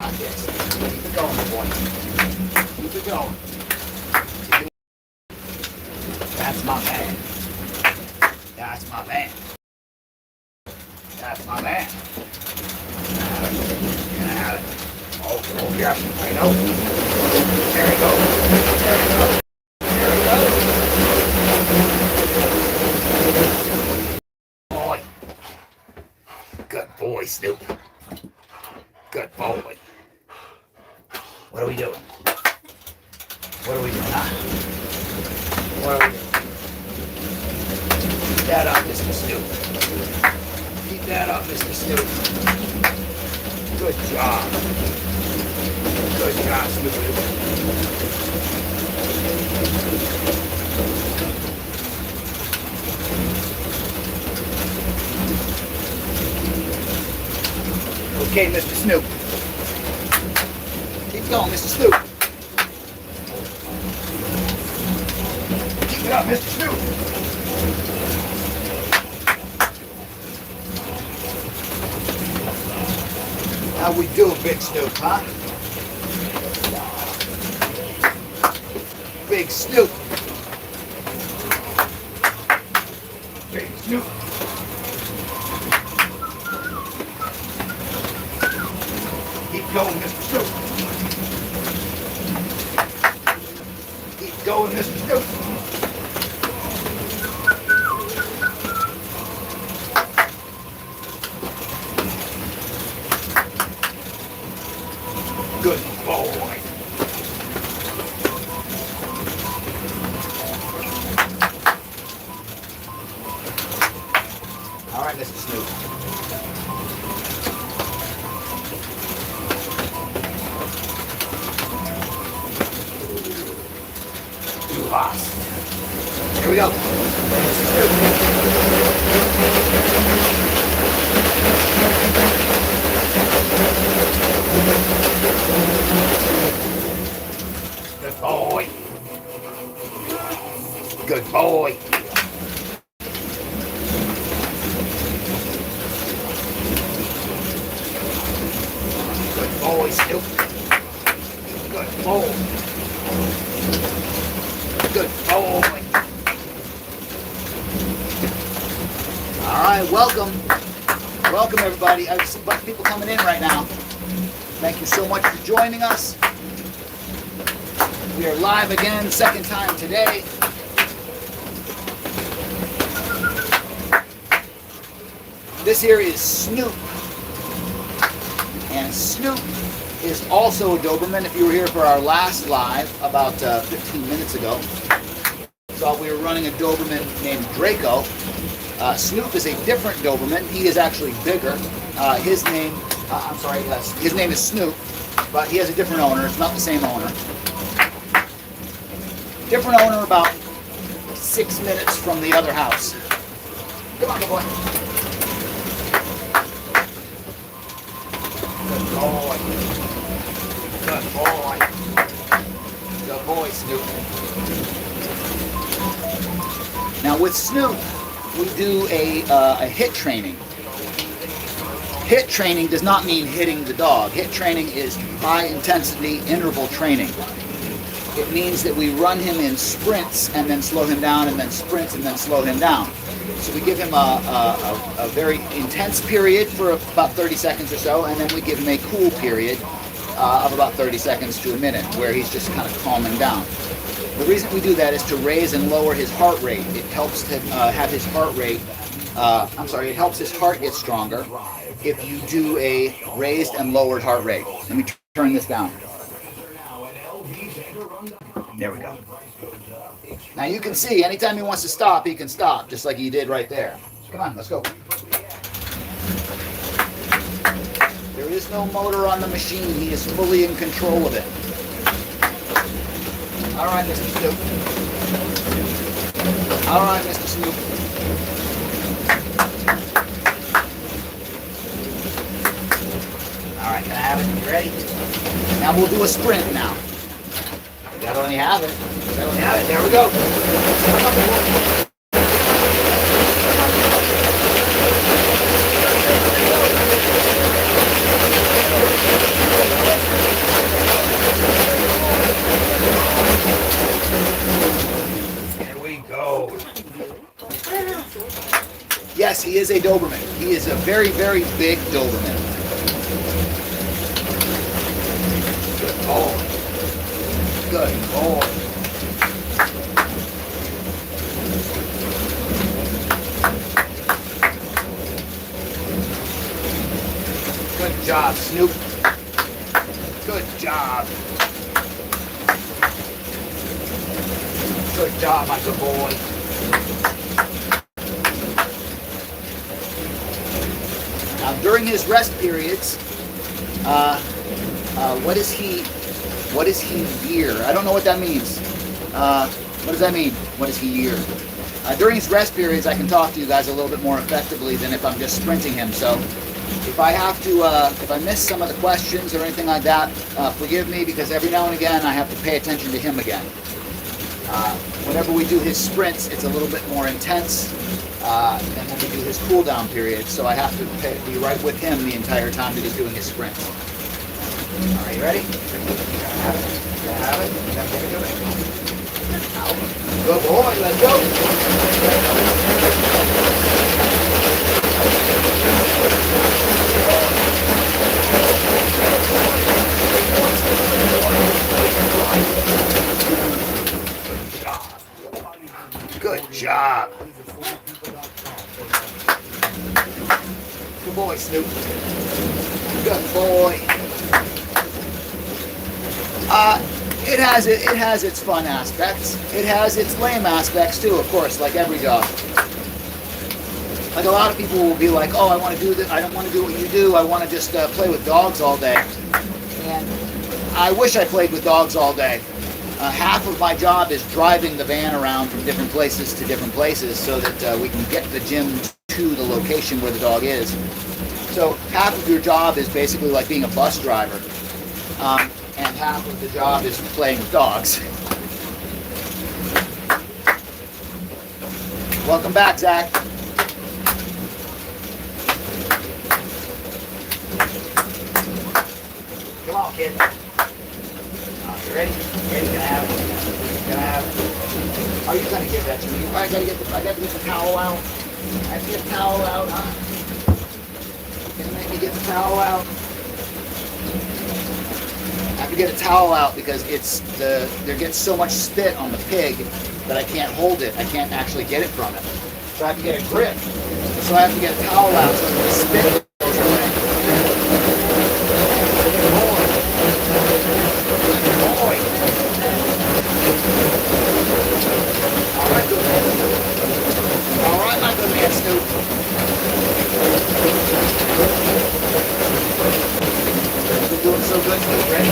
Yes. Keep it going, boy. Keep it going. That's my man. That's my man. That's my man. Got it. Oh, yeah. I know. There he goes. There he goes. There he goes. Boy. Good boy, Snoop. Good boy. What are we doing? What are we doing, huh? What are we doing? Keep that up, Mr. Snoop. Keep that up, Mr. Snoop. Good job. Good job, Snoop. Okay, Mr. Snoop. Keep going, Mr. Snoop. Keep it up, Mr. Snoop. How we do, Big Snoop, huh? Big Snoop. Big Snoop. Keep going, Mr. Snoop. Keep going, Mr. Snoop. Good boy. All right, Mr. Snoop. You lost. Here we go. Good boy. Good boy. Good boy, Snoop. Good boy. Good boy. All right, welcome. Welcome, everybody. I see a bunch of people coming in right now. Thank you so much for joining us. We are live again, second time today. This here is Snoop. And Snoop is also a Doberman. If you were here for our last live about 15 minutes ago, so we were running a Doberman named Draco. Snoop is a different Doberman. He is actually bigger. His name is Snoop, but he has a different owner. It's not the same owner. Different owner, about 6 minutes from the other house. Come on, good boy. Good boy. Good boy. Good boy, Snoop. Now with Snoop, we do a HIIT training. HIIT training does not mean hitting the dog. HIIT training is high intensity interval training. It means that we run him in sprints and then slow him down, and then sprints and then slow him down. So we give him a very intense period for about 30 seconds or so, and then we give him a cool period of about 30 seconds to a minute, where he's just kind of calming down. The reason we do that is to raise and lower his heart rate. It helps him have his heart rate, it helps his heart get stronger if you do a raised and lowered heart rate. Let me turn this down. There we go. Now you can see, anytime he wants to stop, he can stop, just like he did right there. Come on, let's go. There is no motor on the machine. He is fully in control of it. All right, Mr. Snoop. All right, Mr. Snoop. All right, can I have it? You ready? Now we'll do a sprint now. That'll only have it. That'll only have it. There we go. he is a Doberman. He is a very, very big Doberman. Good boy. Good boy. Good job, Snoop. Good job. Good job, my good boy. Now, during his rest periods, what is he year? I don't know what that means. What does that mean? What is he year? During his rest periods, I can talk to you guys a little bit more effectively than if I'm just sprinting him. So, if I have to, if I miss some of the questions or anything like that, forgive me, because every now and again I have to pay attention to him again. Whenever we do his sprints, it's a little bit more intense than when we do his cool down period, so I have to be right with him the entire time that he's doing his sprints. All right, you ready? Have it. Good boy, let's go. Good job. Good boy, Snoop. Good boy. It has its fun aspects. It has its lame aspects too, of course, like every dog. Like a lot of people will be like, oh, I want to do this. I don't want to do what you do. I want to just play with dogs all day. And I wish I played with dogs all day. Half of my job is driving the van around from different places to different places so that we can get the gym to the location where the dog is. So half of your job is basically like being a bus driver. And half of the job is playing with dogs. Welcome back, Zach. Come on, kid. You ready? Ready? Gonna have it. Gonna have it. Are you gonna give that to me? I gotta get the towel out. I have to get the towel out, huh? Gonna make me get the towel out. I have to get a towel out because there gets so much spit on the pig that I can't hold it. I can't actually get it from it. So I have to get a grip. So I have to get a towel out so the spit goes away. All right, my good man, Snoop. You're doing so good, Snoop. Ready?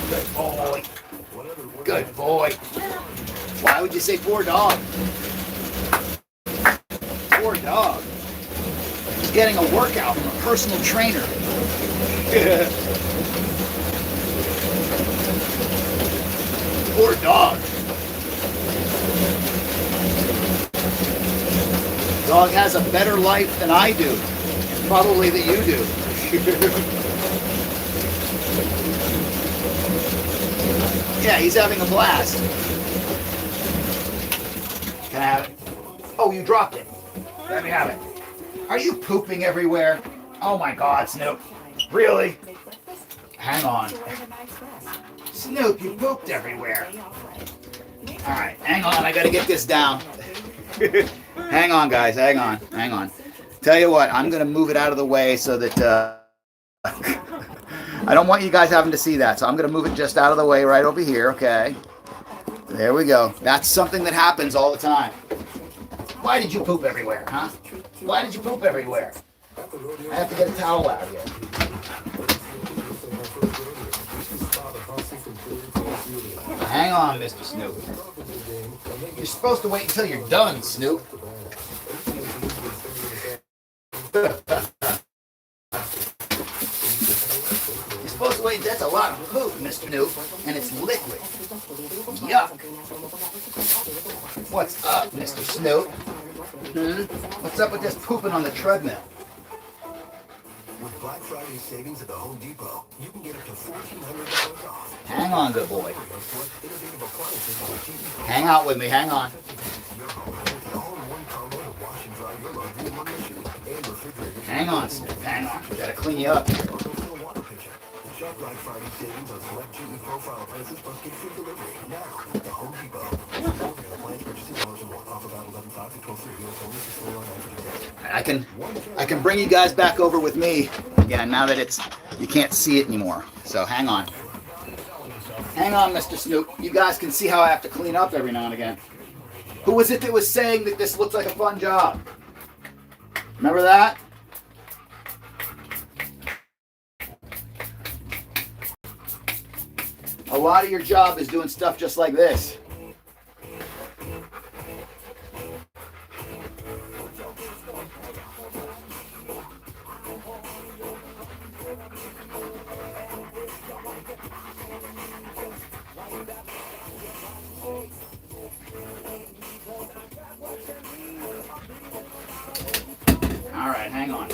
Good boy. Good boy. Why would you say poor dog? Poor dog. He's getting a workout from a personal trainer. Poor dog. Dog has a better life than I do. Probably that you do. Yeah, he's having a blast. Can I have it? Oh, you dropped it. Let me have it. Are you pooping everywhere? Oh my God, Snoop. Really? Hang on. Snoop, you pooped everywhere. All right, hang on. I got to get this down. Hang on, guys. Hang on. Tell you what, I'm going to move it out of the way so that I don't want you guys having to see that. So I'm going to move it just out of the way right over here, okay? There we go. That's something that happens all the time. Why did you poop everywhere, huh? Why did you poop everywhere? I have to get a towel out here. Hang on, Mr. Snoop. You're supposed to wait until you're done, Snoop. You're supposed to wait. That's a lot of poop, Mr. Snoop, and it's liquid. Yuck. What's up, Mr. Snoop? What's up with this pooping on the treadmill? Friday savings at the Home Depot. You can get up to $1,400 off. Hang on, good boy. Hang out with me, hang on. Hang on, Snoop, hang on. We gotta clean you up here. Shop Black Friday savings on select GE profile appliances plus get free delivery. Now, at the Home Depot. Appliance purchasing eligible. Offer about 11/5 to 12/3. US only. Store online. I can bring you guys back over with me again now that you can't see it anymore. So hang on. Hang on, Mr. Snoop. You guys can see how I have to clean up every now and again. Who was it that was saying that this looks like a fun job? Remember that? A lot of your job is doing stuff just like this. All right, hang on.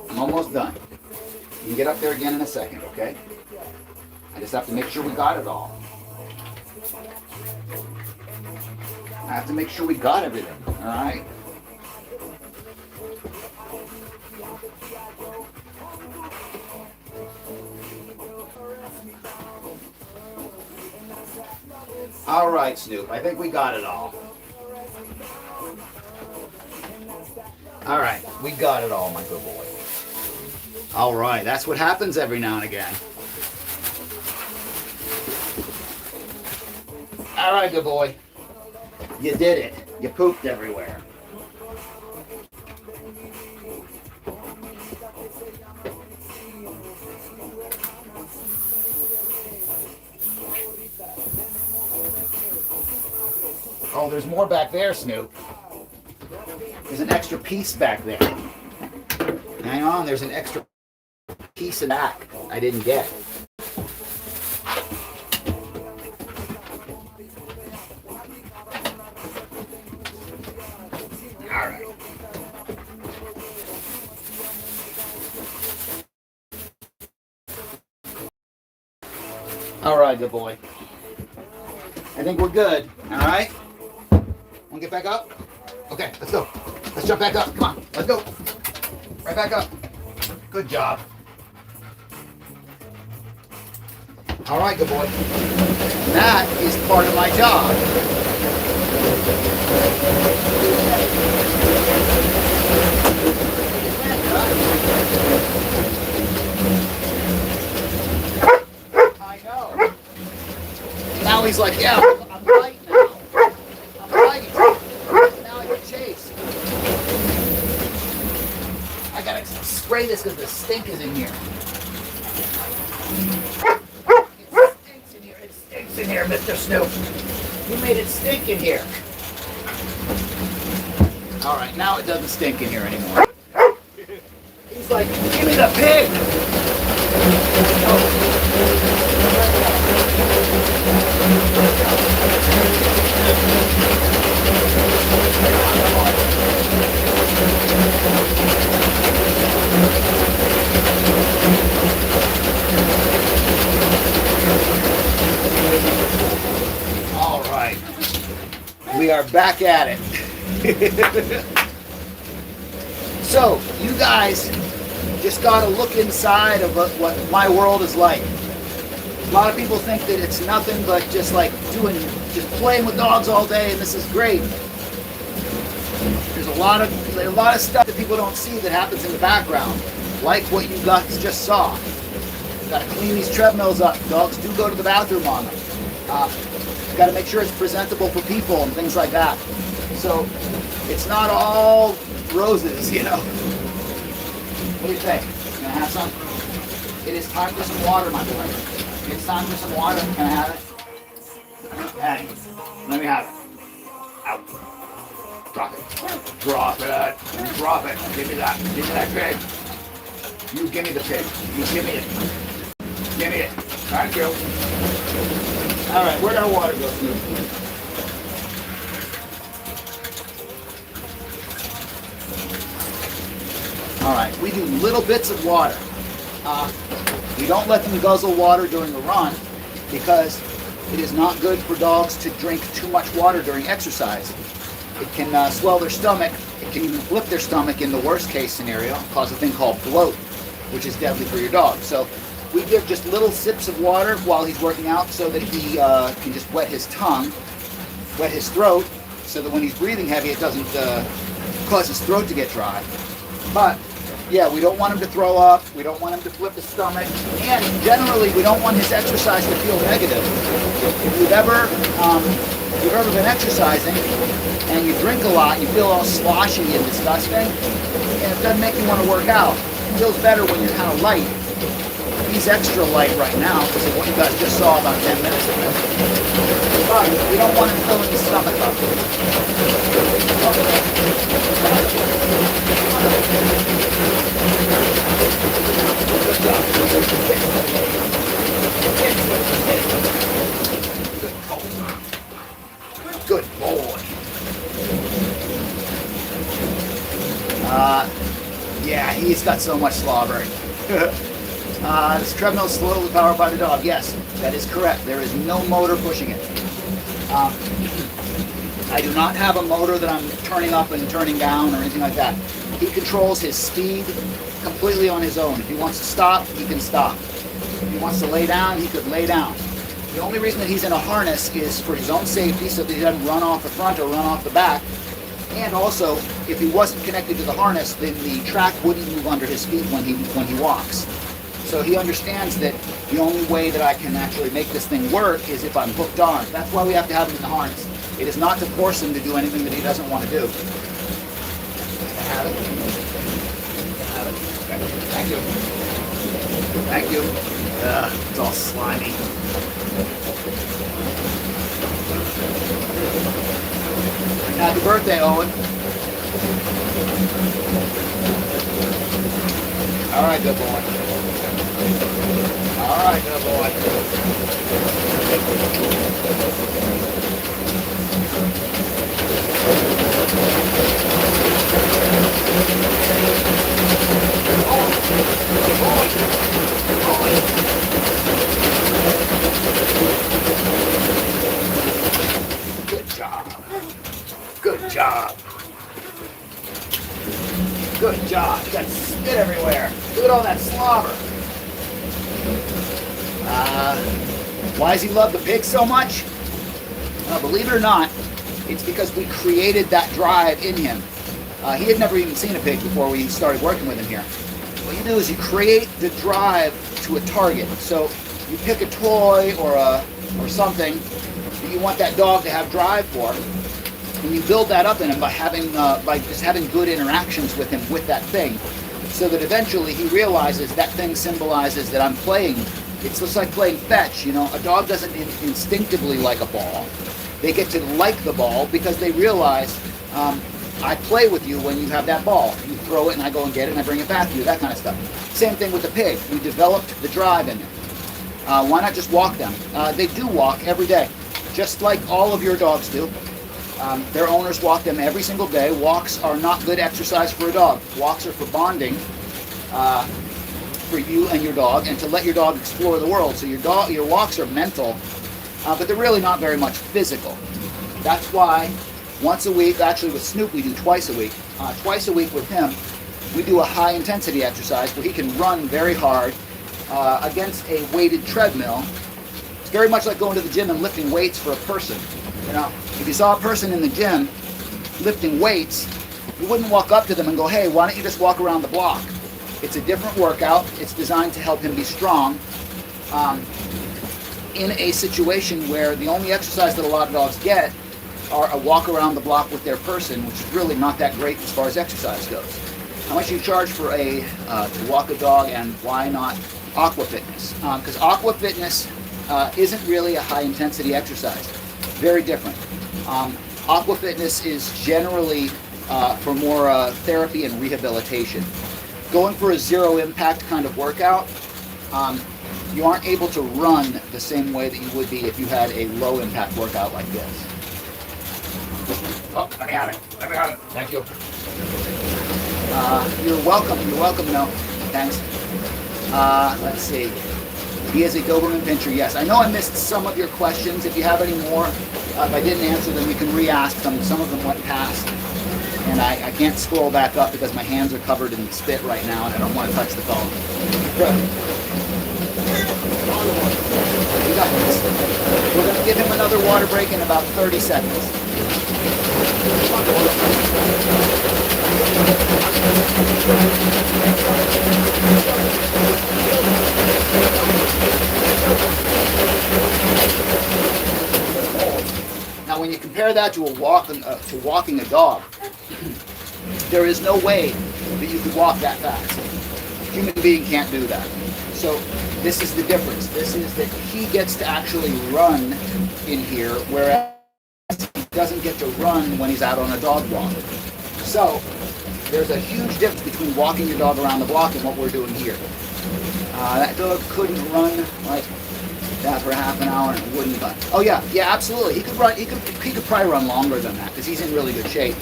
I'm almost done. You can get up there again in a second, okay? I just have to make sure we got it all. I have to make sure we got everything, all right? All right, Snoop, I think we got it all. All right, we got it all, my good boy. All right, that's what happens every now and again. All right, good boy. You did it. You pooped everywhere. Oh, there's more back there, Snoop. There's an extra piece back there. Hang on, there's an extra piece of that I didn't get. All right, good boy. I think we're good. All right? Want to get back up? Okay, let's go. Let's jump back up. Come on, let's go. Right back up. Good job. All right, good boy. That is part of my job. I know. Now he's like, yeah, I'm light now. I'm light. Now I can chase. I gotta spray this because the stink is in here. It stinks in here, Mr. Snoop. You made it stink in here. All right, now it doesn't stink in here anymore. He's like, give me the pig. All right, we are back at it. So, you guys just got to look inside of what my world is like. A lot of people think that it's nothing but just like just playing with dogs all day, and this is great. There's a lot of stuff that people don't see that happens in the background, like what you guys just saw. You got to clean these treadmills up. Dogs do go to the bathroom on them. You got to make sure it's presentable for people and things like that. So it's not all roses, you know. What do you think? You gonna have some? It is time for some water, my boy. It's time for some water. Can I have it? Hey, let me have it. Out. Drop it. Drop it. Drop it. Give me that. Give me that pig. You give me the pig. You give me it. Give me it. Thank you. All right, where'd our water go? All right, we do little bits of water. We don't let them guzzle water during a run because it is not good for dogs to drink too much water during exercise. It can swell their stomach. It can even flip their stomach in the worst case scenario, cause a thing called bloat, which is deadly for your dog. So we give just little sips of water while he's working out so that he can just wet his tongue, wet his throat, so that when he's breathing heavy it doesn't cause his throat to get dry. But yeah, we don't want him to throw up, we don't want him to flip his stomach, and generally we don't want his exercise to feel negative. If you've ever been exercising and you drink a lot, you feel all sloshy and disgusting, and it doesn't make you want to work out. It feels better when you're kind of light. He's extra light right now because of what you guys just saw about 10 minutes ago. But we don't want him filling his stomach up. Good boy. Yeah, he's got so much slobber. This treadmill is slowly powered by the dog. Yes, that is correct. There is no motor pushing it. I do not have a motor that I'm turning up and turning down or anything like that. He controls his speed completely on his own. If he wants to stop, he can stop. If he wants to lay down, he could lay down. The only reason that he's in a harness is for his own safety, so that he doesn't run off the front or run off the back. And also, if he wasn't connected to the harness, then the track wouldn't move under his feet when he walks. So he understands that the only way that I can actually make this thing work is if I'm hooked on. That's why we have to have him in the harness. It is not to force him to do anything that he doesn't want to do. Have it. Have it. Okay. Thank you. Thank you. It's all slimy. Happy birthday, Owen. All right, good boy. All right, good boy. Good job. Good job. Good job. You got spit everywhere. Look at all that slobber. Why does he love the pig so much? Believe it or not, it's because we created that drive in him. He had never even seen a pig before we started working with him here. What you do is you create the drive to a target. So you pick a toy or something that you want that dog to have drive for, and you build that up in him by just having good interactions with him with that thing, so that eventually he realizes that thing symbolizes that I'm playing. It's just like playing fetch, you know. A dog doesn't instinctively like a ball. They get to like the ball because they realize I play with you when you have that ball. You throw it and I go and get it and I bring it back to you, that kind of stuff. Same thing with the pig. We developed the drive in them. Why not just walk them? They do walk every day, just like all of your dogs do. Their owners walk them every single day. Walks are not good exercise for a dog. Walks are for bonding. For you and your dog, and to let your dog explore the world. So your walks are mental, but they're really not very much physical. That's why once a week, actually with Snoop we do twice a week. Twice a week with him, we do a high intensity exercise where he can run very hard against a weighted treadmill. It's very much like going to the gym and lifting weights for a person. You know, if you saw a person in the gym lifting weights, you wouldn't walk up to them and go, hey, why don't you just walk around the block? It's a different workout. It's designed to help him be strong in a situation where the only exercise that a lot of dogs get are a walk around the block with their person, which is really not that great as far as exercise goes. How much do you charge for to walk a dog, and why not aqua fitness? Because aqua fitness isn't really a high intensity exercise. Very different. Aqua fitness is generally for more therapy and rehabilitation. Going for a zero impact kind of workout, you aren't able to run the same way that you would be if you had a low impact workout like this. Oh, let me have it. Let me have it. Thank you. You're welcome. You're welcome. No, thanks. Let's see. He is a Doberman Pinscher. Yes, I know I missed some of your questions. If you have any more, if I didn't answer them, you can re-ask them. Some of them went past, and I can't scroll back up because my hands are covered in spit right now, and I don't want to touch the phone. Good. We got this. We're going to give him another water break in about 30 seconds. Now, when you compare that to walking a dog, there is no way that you could walk that fast. A human being can't do that. So this is the difference. This is that he gets to actually run in here, whereas he doesn't get to run when he's out on a dog walk. So there's a huge difference between walking your dog around the block and what we're doing here. That dog couldn't run like that for half an hour and it wouldn't, but oh yeah, absolutely. He could run. He could probably run longer than that because he's in really good shape.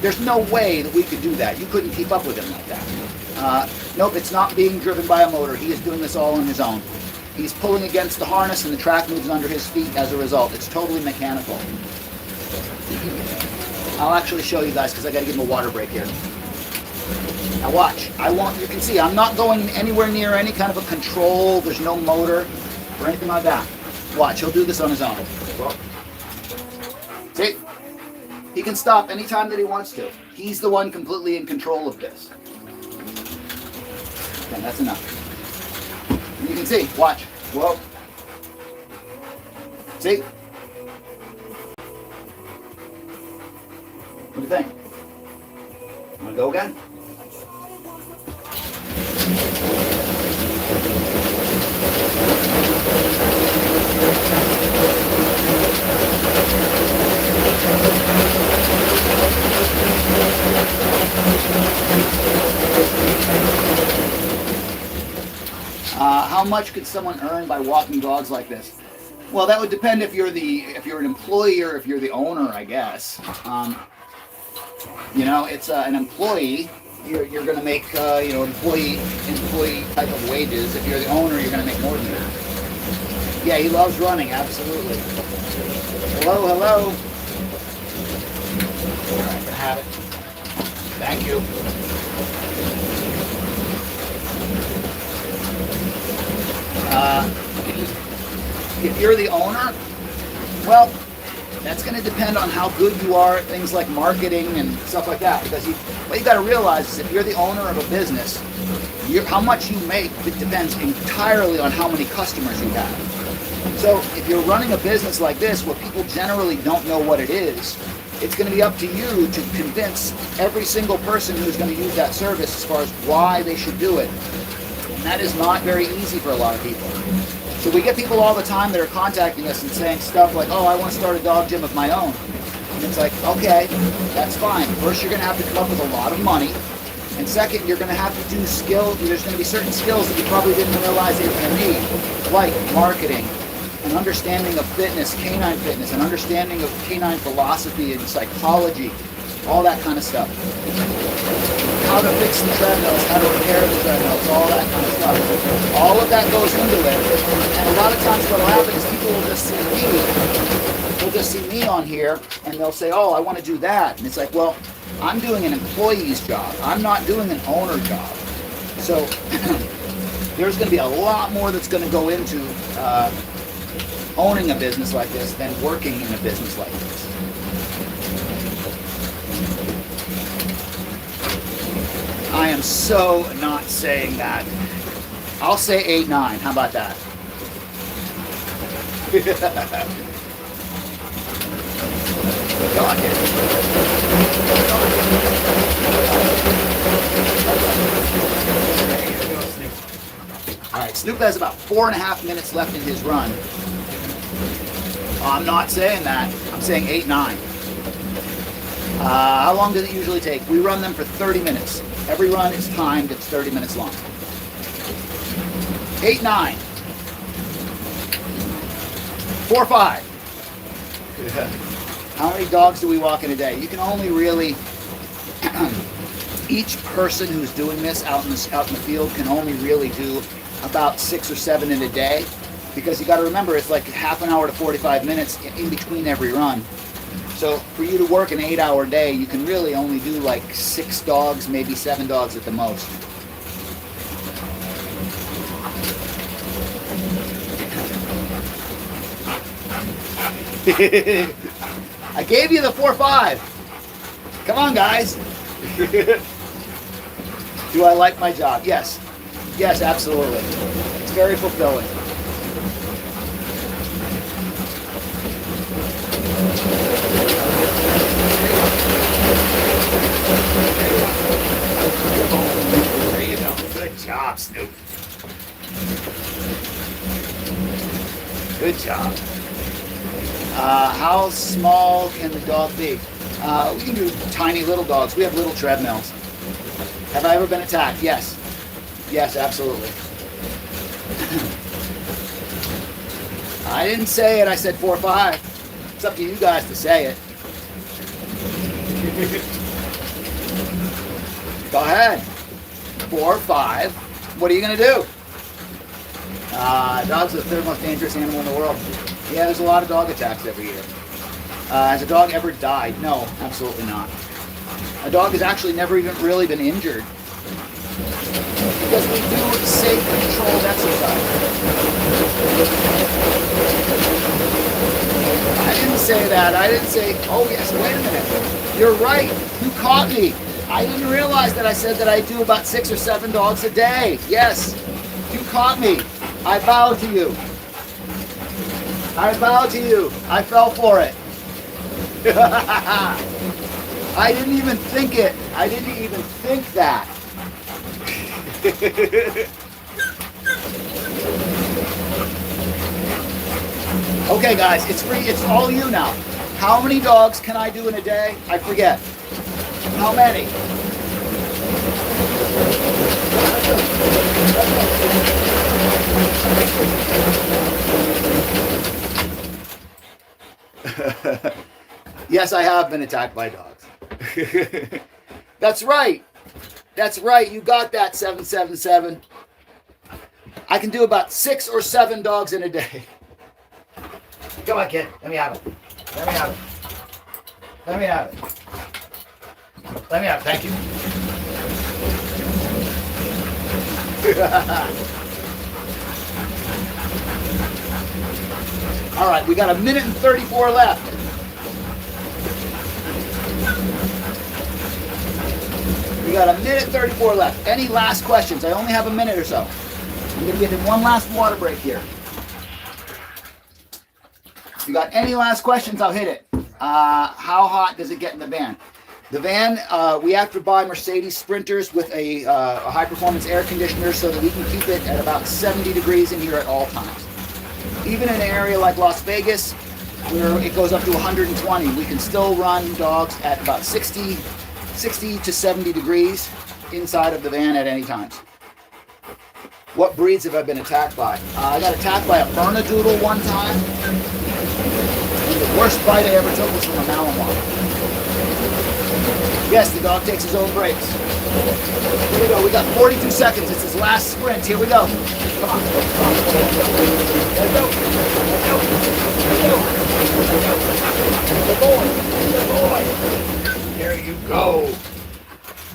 There's no way that we could do that. You couldn't keep up with him like that. Nope, it's not being driven by a motor. He is doing this all on his own. He's pulling against the harness and the track moves under his feet as a result. It's totally mechanical. I'll actually show you guys because I got to give him a water break here. Now watch. You can see I'm not going anywhere near any kind of a control. There's no motor or anything like that. Watch, he'll do this on his own. See? He can stop anytime that he wants to. He's the one completely in control of this. Okay, that's enough. And you can see, watch. Whoa. See? What do you think? Want to go again? How much could someone earn by walking dogs like this? Well, that would depend if you're an employee or if you're the owner, I guess. You know, it's an employee. You're going to make employee type of wages. If you're the owner, you're going to make more than that. Yeah, he loves running. Absolutely. Hello. All right, I have it. Thank you. If you're the owner, well, that's going to depend on how good you are at things like marketing and stuff like that. Because what you got to realize is if you're the owner of a business, how much you make, it depends entirely on how many customers you have. So if you're running a business like this where people generally don't know what it is, it's going to be up to you to convince every single person who's going to use that service as far as why they should do it. And that is not very easy for a lot of people. So we get people all the time that are contacting us and saying stuff like, oh, I want to start a dog gym of my own. And it's like, okay, that's fine. First, you're going to have to come up with a lot of money. And second, you're going to have to do skills. There's going to be certain skills that you probably didn't realize that you're going to need, like marketing, an understanding of fitness, canine fitness, an understanding of canine philosophy and psychology, all that kind of stuff. How to fix the treadmills, how to repair the treadmills, all that kind of stuff. All of that goes into it. And a lot of times what will happen is people will just see me. They'll just see me on here and they'll say, oh, I want to do that. And it's like, well, I'm doing an employee's job. I'm not doing an owner job. So there's going to be a lot more that's going to go into owning a business like this than working in a business like this. I am so not saying that. I'll say 8-9. How about that? All right, Snoop has about 4.5 minutes left in his run. I'm not saying that. I'm saying 8-9. How long does it usually take? We run them for 30 minutes. Every run is timed. It's 30 minutes long. 8-9. 4-5. How many dogs do we walk in a day? You can only really each person who's doing this out in the field can only really do about 6 or 7 in a day, because you got to remember it's like half an hour to 45 minutes in between every run. So for you to work an 8-hour day, you can really only do like 6 dogs, maybe 7 dogs at the most. I gave you the 4-5. Come on, guys. Do I like my job? Yes. Yes, absolutely. It's very fulfilling. There you go. Good job, Snoop. Good job. How small can the dog be? We can do tiny little dogs. We have little treadmills. Have I ever been attacked? Yes. Yes, absolutely. I didn't say it. I said 4-5. It's up to you guys to say it. Go ahead. 4-5. What are you going to do? Dogs are the 3rd most dangerous animal in the world. Yeah, there's a lot of dog attacks every year. Has a dog ever died? No, absolutely not. A dog has actually never even really been injured, because we do safe, controlled exercise. I didn't say that. I didn't say, oh yes, wait a minute. You're right. You caught me. I didn't realize that I said that I do about 6 or 7 dogs a day. Yes, you caught me. I bow to you. I bow to you. I fell for it. I didn't even think it. I didn't even think that. Okay, guys, it's free. It's all you now. How many dogs can I do in a day? I forget. How many? Yes, I have been attacked by dogs. That's right. That's right. You got that, 777. I can do about 6 or 7 dogs in a day. Come on, kid. Let me have it. Let me have it. Let me have it. Let me have it. Thank you. All right, we got 1 minute and 34 left. We got 1 minute 34 left. Any last questions? I only have a minute or so. I'm going to get in one last water break here. If you got any last questions, I'll hit it. How hot does it get in the van? The van, we have to buy Mercedes Sprinters with a high-performance air conditioner so that we can keep it at about 70 degrees in here at all times. Even in an area like Las Vegas, where it goes up to 120, we can still run dogs at about 60 to 70 degrees inside of the van at any time. What breeds have I been attacked by? I got attacked by a Bernedoodle one time. And the worst bite I ever took was from a Malinois. Yes, the dog takes his own breaks. Here we go. We got 42 seconds. It's his last sprint. Here we go. Come on. Come on. Let's go. Let's go. Let's go. Let's go. Good boy. Good boy. There you go.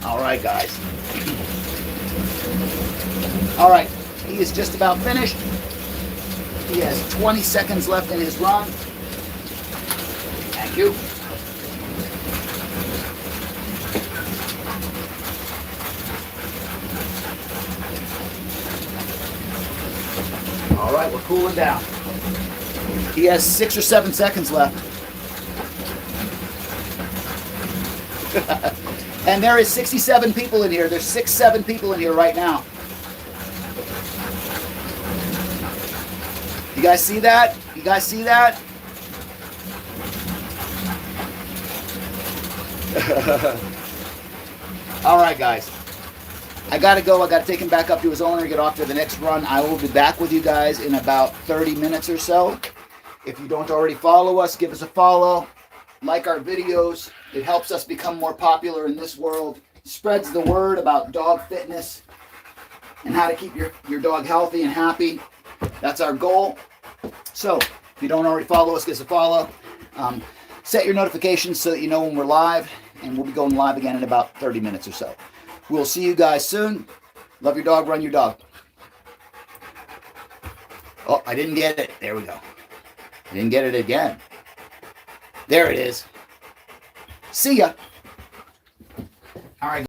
All right, guys. All right. He is just about finished. He has 20 seconds left in his run. Thank you. All right, we're cooling down. He has 6 or 7 seconds left. And there is 67 people in here. There's 6-7 people in here right now. You guys see that? You guys see that? All right, guys. I gotta go. I gotta take him back up to his owner and get off to the next run. I will be back with you guys in about 30 minutes or so. If you don't already follow us, give us a follow. Like our videos. It helps us become more popular in this world. spreads the word about dog fitness and how to keep your dog healthy and happy. That's our goal. So if you don't already follow us, give us a follow. Set your notifications so that you know when we're live, and we'll be going live again in about 30 minutes or so. We'll see you guys soon. Love your dog, run your dog. Oh, I didn't get it. There we go. I didn't get it again. There it is. See ya.